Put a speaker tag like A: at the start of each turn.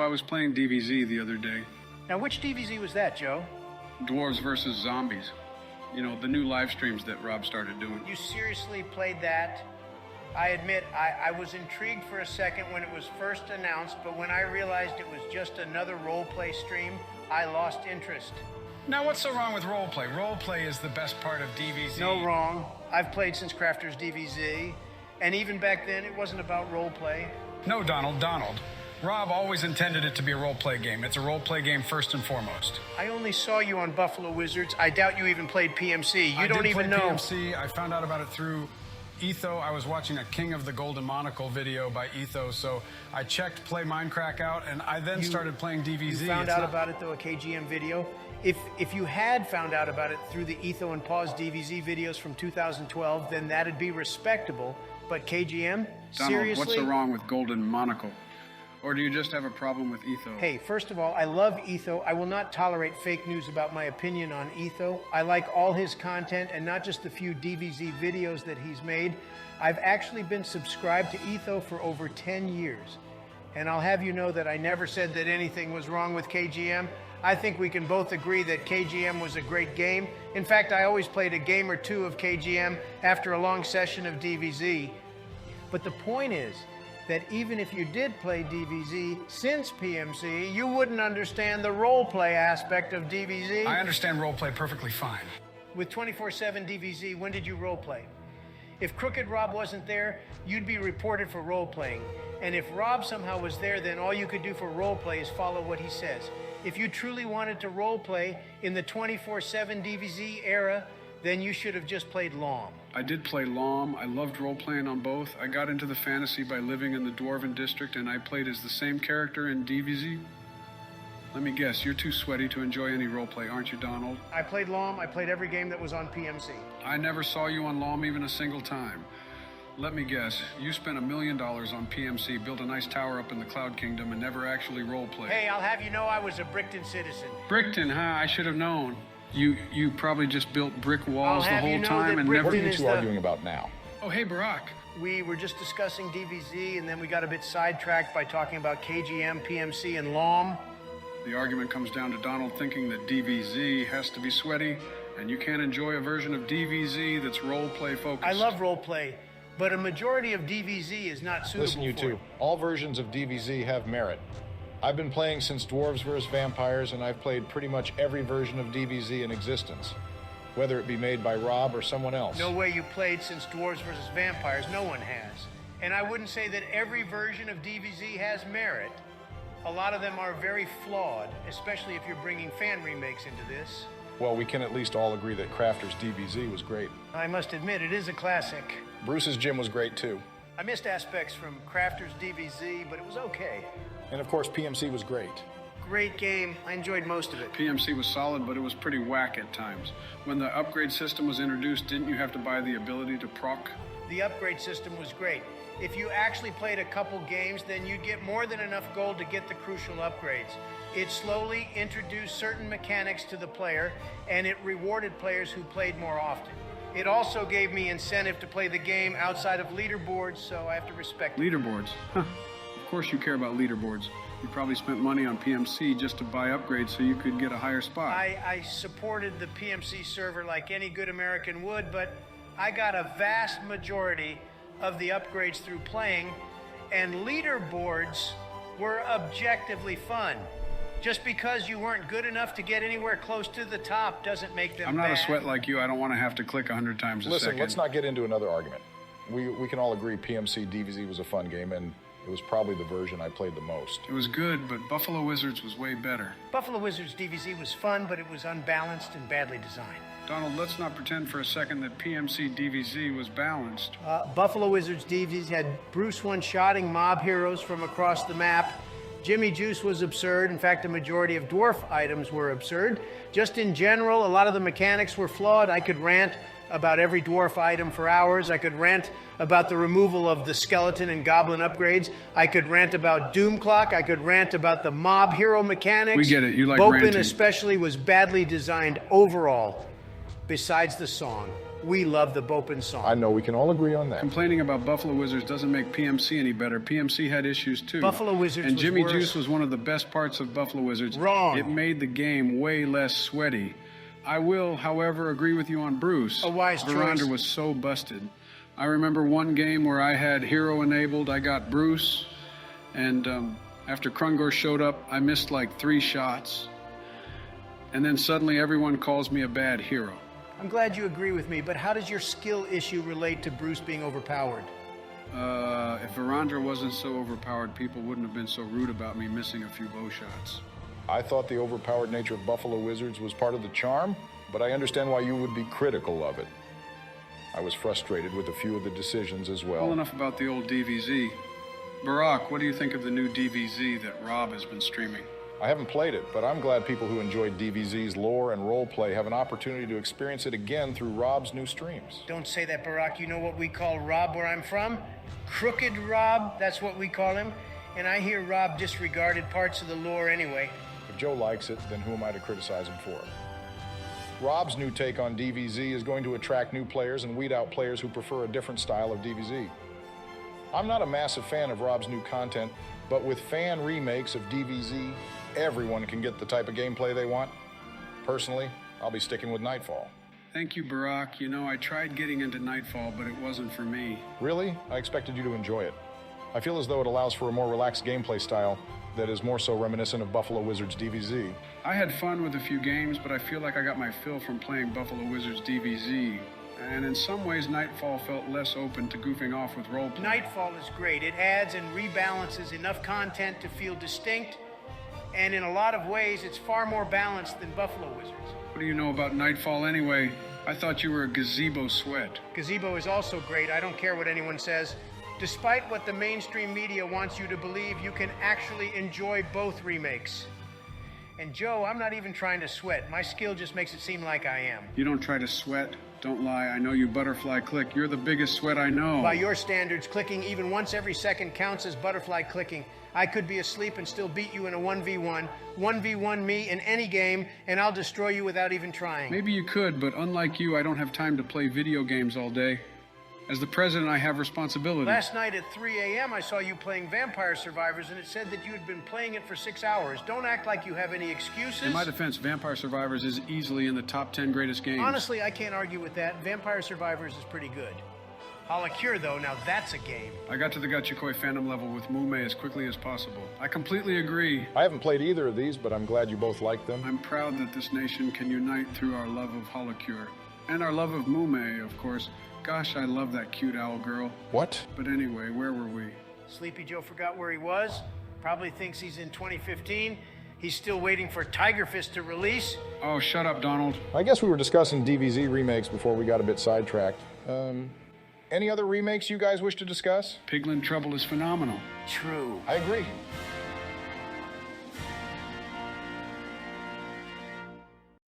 A: I was playing DVZ the other day.
B: Now, which DVZ was that, Joe?
A: Dwarves versus Zombies. You know, the new live streams that Rob started doing.
B: You seriously played that? I admit, I was intrigued for a second when it was first announced, but when I realized it was just another role-play stream, I lost interest.
A: Now, what's so wrong with roleplay? Roleplay is the best part of DVZ.
B: No wrong. I've played since Crafter's DVZ, and even back then, it wasn't about roleplay.
A: No, Donald. Rob always intended it to be a role-play game. It's a role-play game first and foremost.
B: I only saw you on Buffalo Wizards. I doubt you even played PMC. You don't even know.
A: I did play PMC. I found out about it through Etho. I was watching a King of the Golden Monocle video by Etho, so I checked Play Minecraft out, and I then started playing DVZ.
B: You found out about it, though, a KGM video? If you had found out about it through the Etho and Pause DVZ videos from 2012, then that'd be respectable. But KGM?
A: Donald,
B: seriously?
A: what's so wrong with Golden Monocle? Or do you just have a problem with Etho?
B: Hey, first of all, I love Etho. I will not tolerate fake news about my opinion on Etho. I like all his content and not just the few DVZ videos that he's made. I've actually been subscribed to Etho for over 10 years. And I'll have you know that I never said that anything was wrong with KGM. I think we can both agree that KGM was a great game. In fact, I always played a game or two of KGM after a long session of DVZ. But the point is that even if you did play DVZ since PMC, you wouldn't understand the roleplay aspect of DVZ.
A: I understand roleplay perfectly fine.
B: With 24/7 DVZ, when did you roleplay? If Crooked Rob wasn't there, you'd be reported for roleplaying. And if Rob somehow was there, then all you could do for roleplay is follow what he says. If you truly wanted to roleplay in the 24/7 DVZ era, then you should have just played LOM.
A: I did play LOM. I loved role-playing on both. I got into the fantasy by living in the Dwarven district, and I played as the same character in DVZ. Let me guess, you're too sweaty to enjoy any roleplay, aren't you, Donald?
B: I played LOM. I played every game that was on PMC.
A: I never saw you on LOM even a single time. Let me guess, you spent $1 million on PMC, built a nice tower up in the Cloud Kingdom, and never actually roleplayed.
B: Hey, I'll have you know I was a Brickton citizen.
A: Brickton, huh? I should have known. You probably just built brick walls the whole time and never...
C: What are you two arguing about now?
A: Oh, hey, Barack.
B: We were just discussing DVZ, and then we got a bit sidetracked by talking about KGM, PMC, and LOM.
A: The argument comes down to Donald thinking that DVZ has to be sweaty, and you can't enjoy a version of DVZ that's role-play focused.
B: I love role-play, but a majority of DVZ is not suitable.
C: Listen, you two. All versions of DVZ have merit. I've been playing since Dwarves vs. Vampires, and I've played pretty much every version of DVZ in existence, whether it be made by Rob or someone else.
B: No way you played since Dwarves vs. Vampires. No one has. And I wouldn't say that every version of DVZ has merit. A lot of them are very flawed, especially if you're bringing fan remakes into this.
C: Well, we can at least all agree that Crafter's DVZ was great.
B: I must admit, it is a classic.
C: Bruce's gym was great, too.
B: I missed aspects from Crafter's DVZ, but it was okay.
C: And of course, PMC was great.
B: Great game. I enjoyed most of it.
A: PMC was solid, but it was pretty whack at times. When the upgrade system was introduced, didn't you have to buy the ability to proc?
B: The upgrade system was great. If you actually played a couple games, then you'd get more than enough gold to get the crucial upgrades. It slowly introduced certain mechanics to the player, and it rewarded players who played more often. It also gave me incentive to play the game outside of leaderboards, so I have to respect it.
A: Leaderboards? Huh. Of course you care about leaderboards. You probably spent money on PMC just to buy upgrades so you could get a higher spot.
B: I supported the PMC server like any good American would, but I got a vast majority of the upgrades through playing, and leaderboards were objectively fun. Just because you weren't good enough to get anywhere close to the top doesn't make them
A: I'm not
B: bad.
A: a sweat like you. I don't want to have to click 100 times a second.
C: Listen, let's not get into another argument. We can all agree PMC DVZ was a fun game, and it was probably the version I played the most.
A: It was good, but Buffalo Wizards was way better.
B: Buffalo Wizards DVZ was fun, but it was unbalanced and badly designed.
A: Donald, let's not pretend for a second that PMC DVZ was balanced.
B: Buffalo Wizards DVZ had Bruce one-shotting mob heroes from across the map. Jimmy Juice was absurd. In fact, a majority of dwarf items were absurd. Just in general, a lot of the mechanics were flawed. I could rant about every dwarf item for hours. I could rant about the removal of the skeleton and goblin upgrades. I could rant about Doom Clock. I could rant about the mob hero mechanics.
A: We get it. You like
B: Bopin
A: ranting.
B: especially was badly designed overall, besides the song. We love the Bopin song.
C: I know we can all agree on that.
A: Complaining about Buffalo Wizards doesn't make PMC any better. PMC had issues too.
B: Buffalo Wizards
A: and
B: was
A: Jimmy
B: worse.
A: Juice was one of the best parts of Buffalo Wizards.
B: Wrong.
A: It made the game way less sweaty. I will, however, agree with you on Bruce.
B: A wise
A: Veranda
B: choice.
A: was so busted. I remember one game where I had hero enabled. I got Bruce, and after Krungor showed up, I missed like 3 shots. And then suddenly everyone calls me a bad hero.
B: I'm glad you agree with me, but how does your skill issue relate to Bruce being overpowered?
A: If Verandra wasn't so overpowered, people wouldn't have been so rude about me missing a few bow shots.
C: I thought the overpowered nature of Buffalo Wizards was part of the charm, but I understand why you would be critical of it. I was frustrated with a few of the decisions as well.
A: Well, enough about the old DVZ. Barack, what do you think of the new DVZ that Rob has been streaming?
C: I haven't played it, but I'm glad people who enjoyed DVZ's lore and roleplay have an opportunity to experience it again through Rob's new streams.
B: Don't say that, Barack. You know what we call Rob where I'm from? Crooked Rob, that's what we call him. And I hear Rob disregarded parts of the lore anyway.
C: If Joe likes it, then who am I to criticize him for it? Rob's new take on DVZ is going to attract new players and weed out players who prefer a different style of DVZ. I'm not a massive fan of Rob's new content, but with fan remakes of DVZ, everyone can get the type of gameplay they want. Personally, I'll be sticking with Nightfall.
A: Thank you, Barack. You know, I tried getting into Nightfall, but it wasn't for me.
C: Really? I expected you to enjoy it. I feel as though it allows for a more relaxed gameplay style that is more so reminiscent of Buffalo Wizards DVZ.
A: I had fun with a few games, but I feel like I got my fill from playing Buffalo Wizards DVZ. And in some ways, Nightfall felt less open to goofing off with roleplay.
B: Nightfall is great. It adds and rebalances enough content to feel distinct, and in a lot of ways, it's far more balanced than Buffalo Wizards.
A: What do you know about Nightfall anyway? I thought you were a gazebo sweat.
B: Gazebo is also great. I don't care what anyone says. Despite what the mainstream media wants you to believe, you can actually enjoy both remakes. And Joe, I'm not even trying to sweat. My skill just makes it seem like I am.
A: You don't try to sweat. Don't lie. I know you butterfly click. You're the biggest sweat I know.
B: By your standards, clicking even once every second counts as butterfly clicking. I could be asleep and still beat you in a 1v1. 1v1 me in any game, and I'll destroy you without even trying.
A: Maybe you could, but unlike you, I don't have time to play video games all day. As the president, I have responsibilities.
B: Last night at 3 a.m., I saw you playing Vampire Survivors, and it said that you had been playing it for 6 hours. Don't act like you have any excuses.
A: In my defense, Vampire Survivors is easily in the top 10 greatest games.
B: Honestly, I can't argue with that. Vampire Survivors is pretty good. Holocure, though, now that's a game.
A: I got to the Gachikoi fandom level with Mume as quickly as possible. I completely agree.
C: I haven't played either of these, but I'm glad you both like them.
A: I'm proud that this nation can unite through our love of Holocure. And our love of Mume, of course. Gosh, I love that cute owl girl.
C: What?
A: But anyway, where were we?
B: Sleepy Joe forgot where he was. Probably thinks he's in 2015. He's still waiting for Tiger Fist to release.
A: Oh, shut up, Donald.
C: I guess we were discussing DVZ remakes before we got a bit sidetracked. Any other remakes you guys wish to discuss?
A: Piglin Trouble is phenomenal.
B: True.
C: I agree.